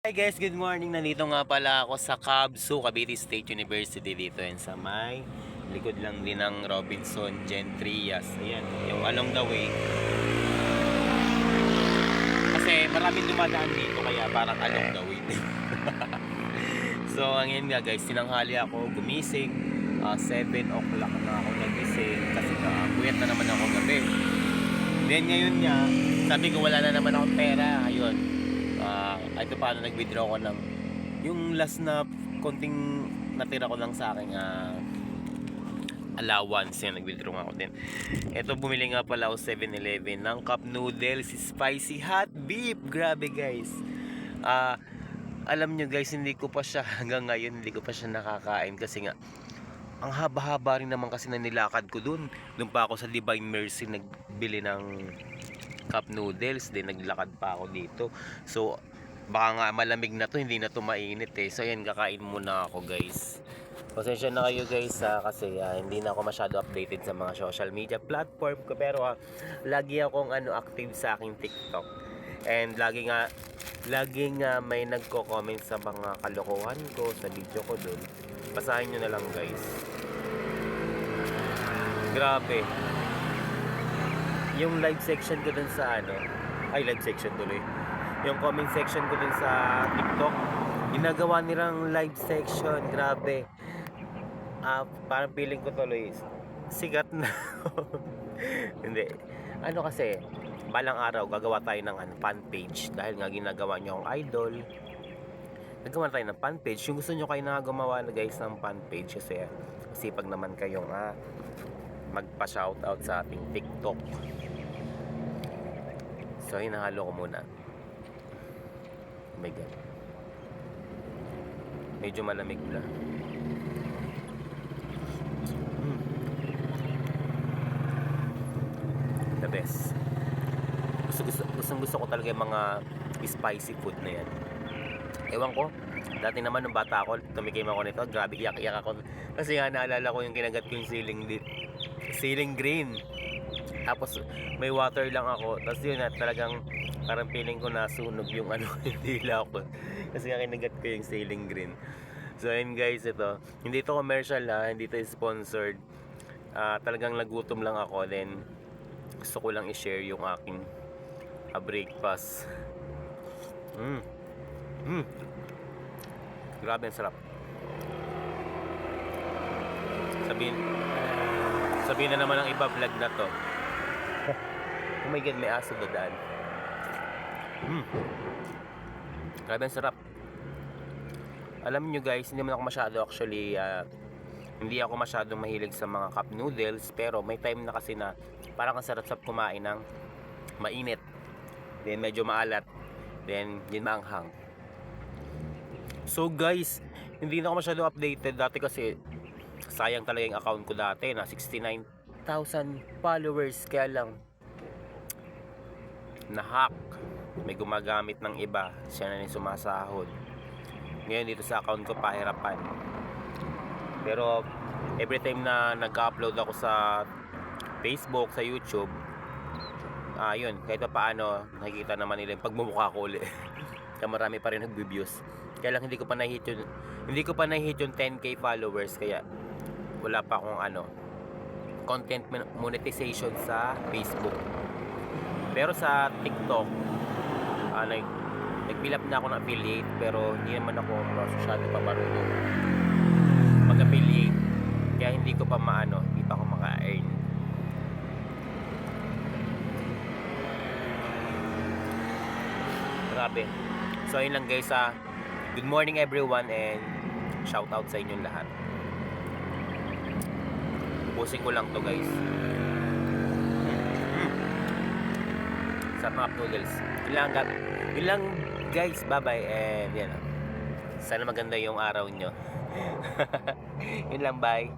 Hi guys, good morning. Nandito nga pala ako sa Cabso, Cavite State University dito yan sa may likod lang din ng Robinson Gentrias. Ayan, yung along the way. Kasi maraming dumadaan dito kaya parang along the way din. So, ngayon nga guys, tinanghali ako, gumising. 7 o'clock na ako nagising kasi puyat na naman ako gabi. Then ngayon nga, sabi ko wala na naman akong pera. Ayun, ito paano nag-withdraw ko ng yung last na konting natira ko lang sa akin allowance, yan nag-withdraw ako din. Ito, bumili nga pala ako 7-Eleven ng cup noodles spicy hot beef. Grabe guys, alam nyo guys, hindi ko pa siya hanggang ngayon hindi ko pa siya nakakain kasi nga ang haba-haba rin naman kasi na nilakad ko dun pa ako sa Divine Mercy nagbili ng cup noodles, din naglakad pa ako dito. So baka nga malamig na to, hindi na to mainit eh. So yan, kakain muna ako guys. Pasensya na kayo guys kasi hindi na ako masyado updated sa mga social media platform ko, pero lagi akong active sa aking TikTok. And lagi nga may nagko-comment sa mga kalokohan ko sa video ko dun. Basahin nyo na lang guys. Grabe. Yung live section ko dun sa live section tuloy. Yung comment section ko dun sa TikTok, ginagawa nilang live section. Grabe. Parang feeling ko tuloy sikat na. Hindi. Kasi balang araw gagawa tayo ng fan page dahil nga ginagawa niyo ang idol. Nagawa tayo ng fan page. Yung gusto nyo kayo na gumawa na guys ng fan page kasi sipag naman kayong magpa-shoutout sa ating TikTok. So hinahalo ko muna. Oh my God, medyo malamig na. The best. Gusto ko talaga yung mga spicy food na yan. Ewan ko, dati naman nung bata ako, tumikim ako nito, grabe iyak-iyak ako. Kasi nga naalala ko yung kinagat ko yung ceiling green. Tapos may water lang ako. Tapos yun talagang parang feeling ko nasunog yung dila ko. Kasi nga kinagat ko yung ceiling green. So ayun guys, ito. Hindi ito commercial hindi ito sponsored. Talagang nagutom lang ako. Then gusto ko lang i-share yung aking breakfast. Grabe ang sarap. Sabihin na naman ang iba vlog na to. Oh my God, may aso dadaan. Grabe ang sarap. Alam nyo guys, hindi ako masyadong mahilig sa mga cup noodles, pero may time na kasi na parang ang sarap-sarap kumain ng mainit, then medyo maalat, then yun maanghang. So guys, hindi na ako masyado updated dati kasi sayang talaga yung account ko dati na 69,000 followers, kaya lang na-hack. May gumagamit ng iba, siya na yung sumasahod. Ngayon dito sa account ko pahirapan. Pero every time na nag-upload ako sa Facebook, sa YouTube, yun, kahit paano nakikita naman nila yung pagmumukha ko ulit. Kaya marami pa rin nag-views. Kaya lang hindi ko pa na-hit yung 10k followers, kaya wala pa akong content monetization sa Facebook. Pero sa TikTok, nag-fill up na ako ng affiliate, pero hindi naman ako masyado pa marunong mag-affiliate. Kaya hindi ko pa hindi pa ako maka-earn. Grabe. So ayun lang guys, good morning everyone and shout out sa inyong lahat. Ubusin ko lang to guys. Sa mga noodles. Yun lang guys, bye bye and yan. Sana maganda yung araw nyo. Yun lang, bye.